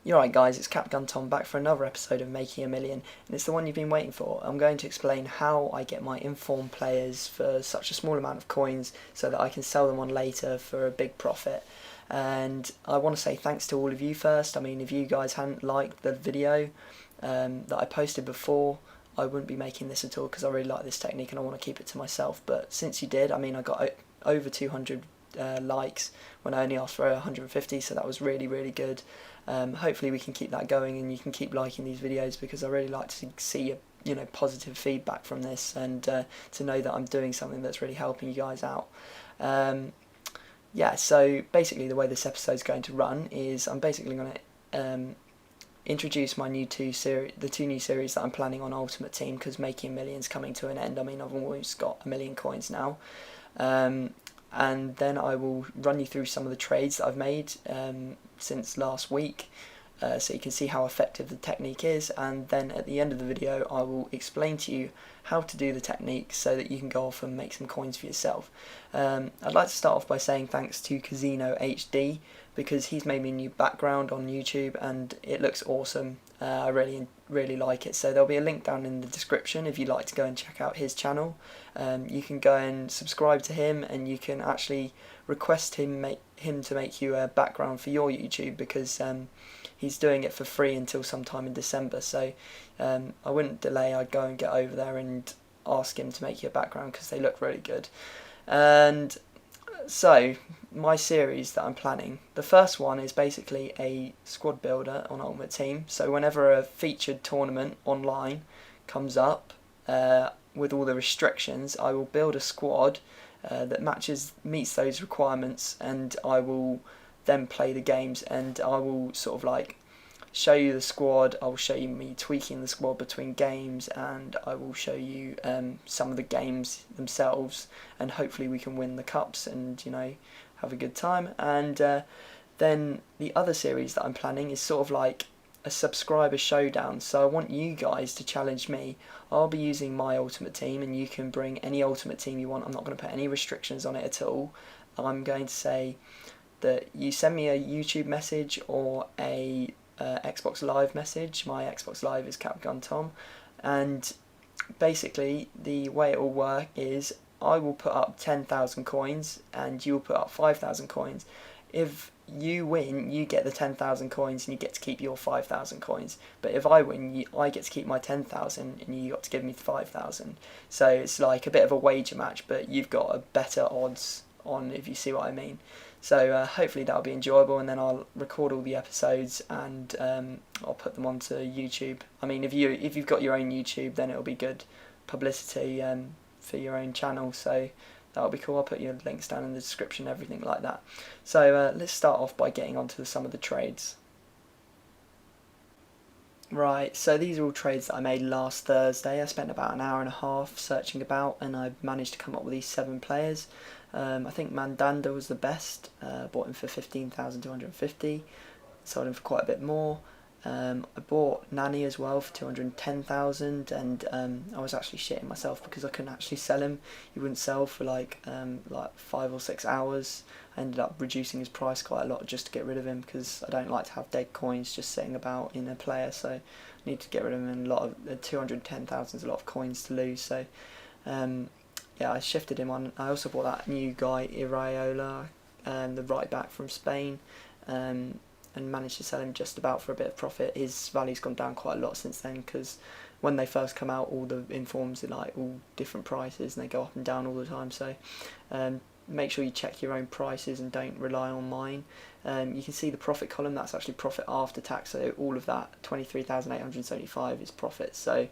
You're right guys, it's CapgunTom back for another episode of Making a Million, and it's the one you've been waiting for. I'm going to explain how I get my informed players for such a small amount of coins so that I can sell them on later for a big profit. And I want to say thanks to all of you first. I mean, if you guys hadn't liked the video that I posted before, I wouldn't be making this at all because I really like this technique and I want to keep it to myself. But since you did, I mean, I got over 200 likes when I only asked for 150, so that was really, really good. Hopefully we can keep that going and you can keep liking these videos because I really like to see positive feedback from this and to know that I'm doing something that's really helping you guys out. So basically the way this episode is going to run is I'm basically going to introduce my the two new series that I'm planning on Ultimate Team, because Making Millions coming to an end. I mean, I've almost got 1 million coins now. And then I will run you through some of the trades that I've made since last week, so you can see how effective the technique is, and then at the end of the video I will explain to you how to do the technique so that you can go off and make some coins for yourself. I'd like to start off by saying thanks to Casino HD, because he's made me a new background on YouTube and it looks awesome. I really like it, so there'll be a link down in the description if you'd like to go and check out his channel. You can go and subscribe to him and you can actually request him to make you a background for your YouTube, because he's doing it for free until sometime in December, so I wouldn't delay. I'd go and get over there and ask him to make you a background because they look really good. And so my series that I'm planning, the first one is basically a squad builder on Ultimate Team. So whenever a featured tournament online comes up with all the restrictions, I will build a squad that meets those requirements, and I will then play the games, and I will sort of like show you the squad. I will show you me tweaking the squad between games, and I will show you some of the games themselves, and hopefully we can win the cups and have a good time. And then the other series that I'm planning is sort of like a subscriber showdown, so I want you guys to challenge me. I'll be using my Ultimate Team and you can bring any Ultimate Team you want. I'm not going to put any restrictions on it at all. I'm going to say that you send me a YouTube message or a Xbox Live message. My Xbox Live is CapgunTom, and basically the way it will work is I will put up 10,000 coins and you'll put up 5,000 coins. If you win, you get the 10,000 coins and you get to keep your 5,000 coins. But if I win, I get to keep my 10,000 and you got to give me 5,000. So it's like a bit of a wager match, but you've got a better odds on, if you see what I mean. So hopefully that'll be enjoyable, and then I'll record all the episodes and I'll put them onto YouTube. I mean, if you've got your own YouTube, then it'll be good publicity for your own channel, so that'll be cool. I'll put your links down in the description, everything like that. So let's start off by getting onto some of the trades. Right, so these are all trades that I made last Thursday. I spent about an hour and a half searching about, and I managed to come up with these 7 players. I think Mandanda was the best. Bought him for 15,250. Sold him for quite a bit more. I bought Nani as well for 210,000, and I was actually shitting myself because I couldn't actually sell him. He wouldn't sell for like 5 or 6 hours. I ended up reducing his price quite a lot just to get rid of him, because I don't like to have dead coins just sitting about in a player, so I need to get rid of him. And 210,000 is a lot of coins to lose, so yeah, I shifted him on. I also bought that new guy Iraola, the right back from Spain, and managed to sell him just about for a bit of profit. His value's gone down quite a lot since then, because when they first come out, all the informs are like all different prices and they go up and down all the time, so make sure you check your own prices and don't rely on mine. You can see the profit column, that's actually profit after tax, so all of that 23,875 is profit, so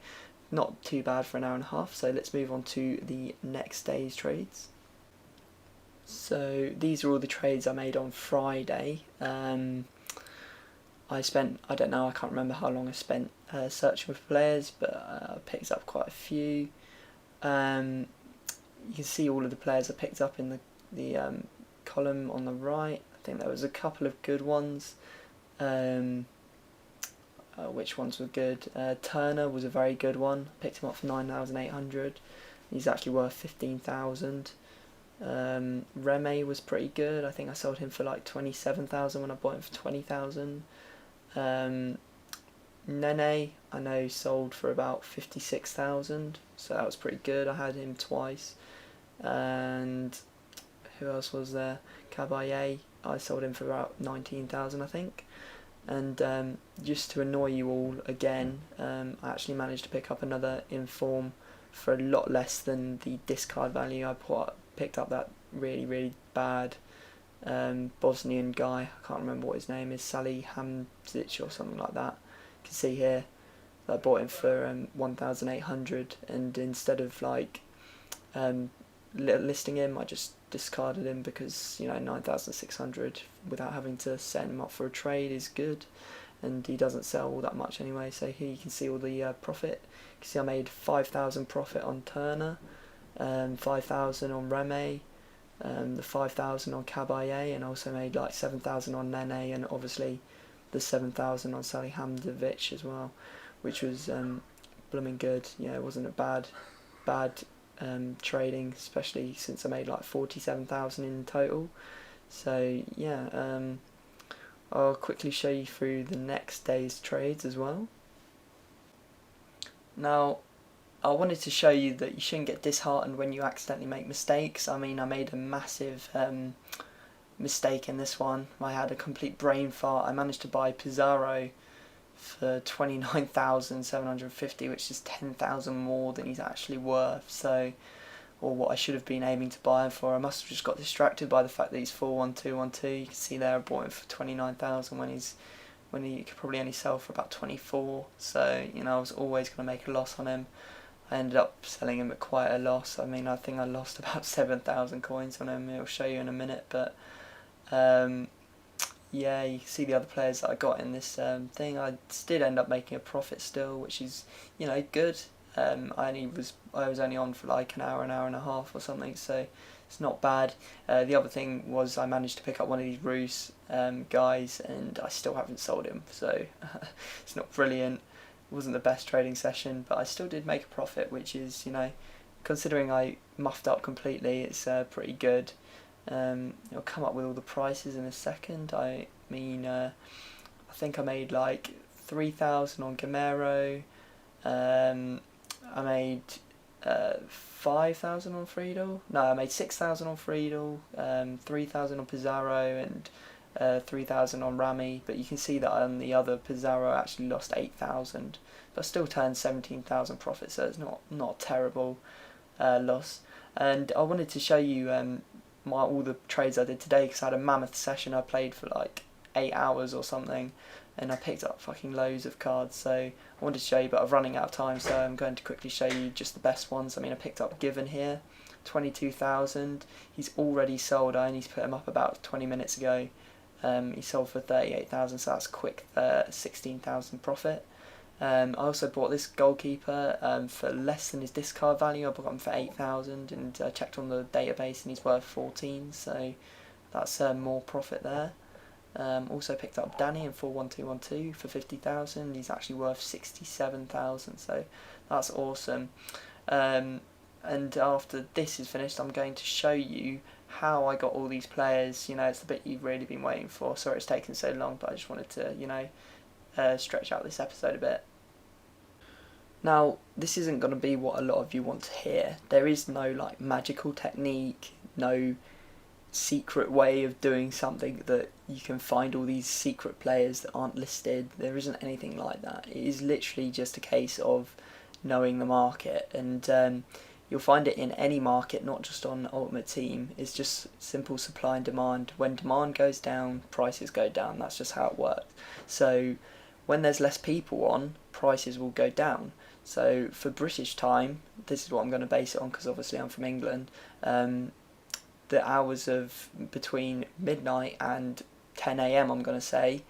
not too bad for an hour and a half. So let's move on to the next day's trades. So these are all the trades I made on Friday. I can't remember how long I spent searching for players, but I picked up quite a few. You can see all of the players I picked up in the column on the right. I think there was a couple of good ones. Which ones were good? Turner was a very good one. Picked him up for 9,800. He's actually worth 15,000. Reme was pretty good. I think I sold him for like 27,000 when I bought him for 20,000. Nene, I know, sold for about 56,000, so that was pretty good. I had him twice. And who else was there? Caballé, I sold him for about 19,000, I think. And just to annoy you all again, I actually managed to pick up another inform for a lot less than the discard value. I picked up that really bad Bosnian guy. I can't remember what his name is, Salih Hamzic or something like that. You can see here that I bought him for 1,800, and instead of listing him, I just discarded him because 9,600 without having to set him up for a trade is good, and he doesn't sell all that much anyway. So here you can see all the profit. You can see I made 5,000 profit on Turner, 5,000 on Reme, the 5,000 on Caballé, and also made like 7,000 on Nene, and obviously the 7,000 on Salihamidzic as well, which was blooming good. It wasn't a bad trading, especially since I made like 47,000 in total. So yeah, I'll quickly show you through the next day's trades as well. Now, I wanted to show you that you shouldn't get disheartened when you accidentally make mistakes. I mean, I made a massive mistake in this one. I had a complete brain fart. I managed to buy Pizarro for 29,750, which is 10,000 more than he's actually worth. So, or what I should have been aiming to buy him for. I must have just got distracted by the fact that he's 41212. You can see there I bought him for 29,000 when he could probably only sell for about 24. So I was always going to make a loss on him. I ended up selling him at quite a loss. I mean, I think I lost about 7,000 coins on him. It'll show you in a minute, but yeah, you can see the other players that I got in this thing. I did end up making a profit still, which is good. I was only on for like an hour and a half or something, so it's not bad. The other thing was I managed to pick up one of these Roos guys, and I still haven't sold him, so it's not brilliant. It wasn't the best trading session, but I still did make a profit, which is, considering I muffed up completely, it's pretty good. I'll come up with all the prices in a second. I mean, I think I made like 3,000 on Gamero. I made 5,000 on Friedel. No, I made 6,000 on Friedel, 3,000 on Pizarro, and 3,000 on Rami. But you can see that on the other Pizarro I actually lost 8,000, but still turned 17,000 profit. So it's not a terrible loss. And I wanted to show you all the trades I did today, because I had a mammoth session. I played for like 8 hours or something, and I picked up fucking loads of cards. So I wanted to show you, but I'm running out of time, so I'm going to quickly show you just the best ones. I mean, I picked up Given here, 22,000. He's already sold. I only put him up about 20 minutes ago. He sold for 38,000, so that's quick 16,000 profit. I also bought this goalkeeper for less than his discard value. I bought him for 8,000, and I checked on the database and he's worth 14, so that's more profit there. Also picked up Danny in 41212 for 50,000. He's actually worth 67,000, so that's awesome. And after this is finished, I'm going to show you how I got all these players. It's the bit you've really been waiting for. Sorry it's taken so long, but I just wanted to stretch out this episode a bit. Now, this isn't going to be what a lot of you want to hear. There is no magical technique, no secret way of doing something that you can find all these secret players that aren't listed. There isn't anything like that. It is literally just a case of knowing the market, and you'll find it in any market, not just on Ultimate Team. It's just simple supply and demand. When demand goes down, prices go down. That's just how it works. So when there's less people on, prices will go down. So for British time, this is what I'm going to base it on, because obviously I'm from England, the hours of between midnight and 10 AM, I'm going to say,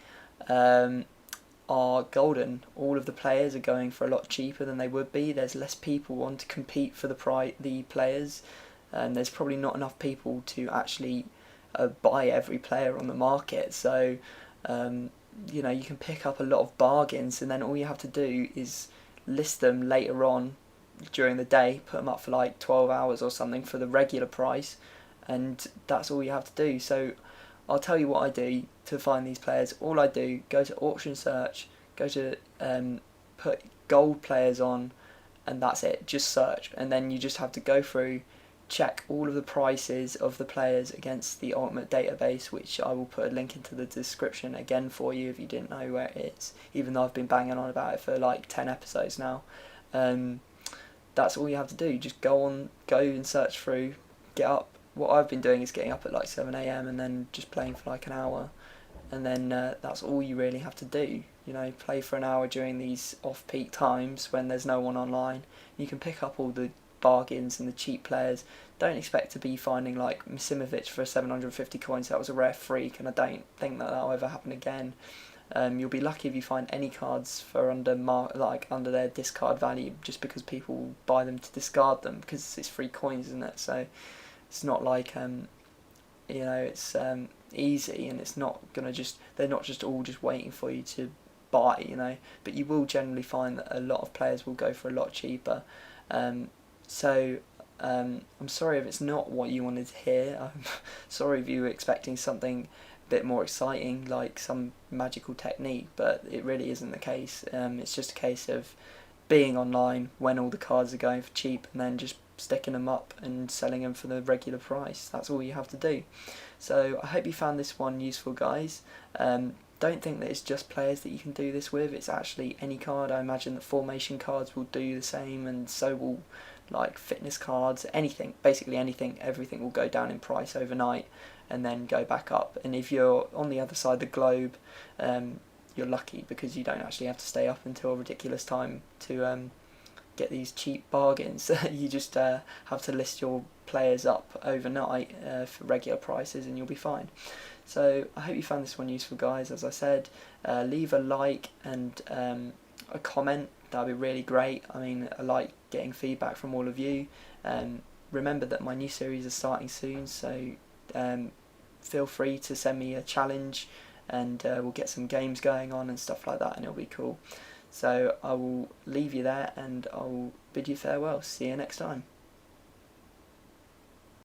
are golden. All of the players are going for a lot cheaper than they would be. There's less people on to compete for the players, and there's probably not enough people to actually buy every player on the market. So you can pick up a lot of bargains, and then all you have to do is list them later on during the day, put them up for like 12 hours or something for the regular price, and that's all you have to do. So I'll tell you what I do to find these players. All I do, go to auction search, go to put gold players on, and that's it. Just search, and then you just have to go through, check all of the prices of the players against the Ultimate database, which I will put a link into the description again for you if you didn't know where it is, even though I've been banging on about it for like 10 episodes now. That's all you have to do. Just go and search through, get up. What I've been doing is getting up at like 7 a.m. and then just playing for like an hour, and then that's all you really have to do. You know, play for an hour during these off-peak times when there's no one online. You can pick up all the bargains and the cheap players. Don't expect to be finding like Misimovic for 750 coins. That was a rare freak, and I don't think that will ever happen again. You'll be lucky if you find any cards for under their discard value, just because people buy them to discard them, because it's free coins, isn't it? So it's not like it's easy, and it's not gonna they're not just all just waiting for you to buy, but you will generally find that a lot of players will go for a lot cheaper. So I'm sorry if it's not what you wanted to hear. I'm sorry if you were expecting something a bit more exciting, like some magical technique, but it really isn't the case. It's just a case of being online when all the cards are going for cheap, and then just sticking them up and selling them for the regular price. That's all you have to do. So I hope you found this one useful, guys. Don't think that it's just players that you can do this with. It's actually any card. I imagine that formation cards will do the same, and so will like fitness cards, anything, basically anything. Everything will go down in price overnight and then go back up. And if you're on the other side of the globe, you're lucky, because you don't actually have to stay up until a ridiculous time to get these cheap bargains. You just have to list your players up overnight for regular prices, and you'll be fine. So I hope you found this one useful, guys. As I said, leave a like and a comment. That'd be really great. I mean, I like getting feedback from all of you. Remember that my new series is starting soon, so feel free to send me a challenge, and we'll get some games going on and stuff like that, and it'll be cool. So I will leave you there, and I will bid you farewell. See you next time.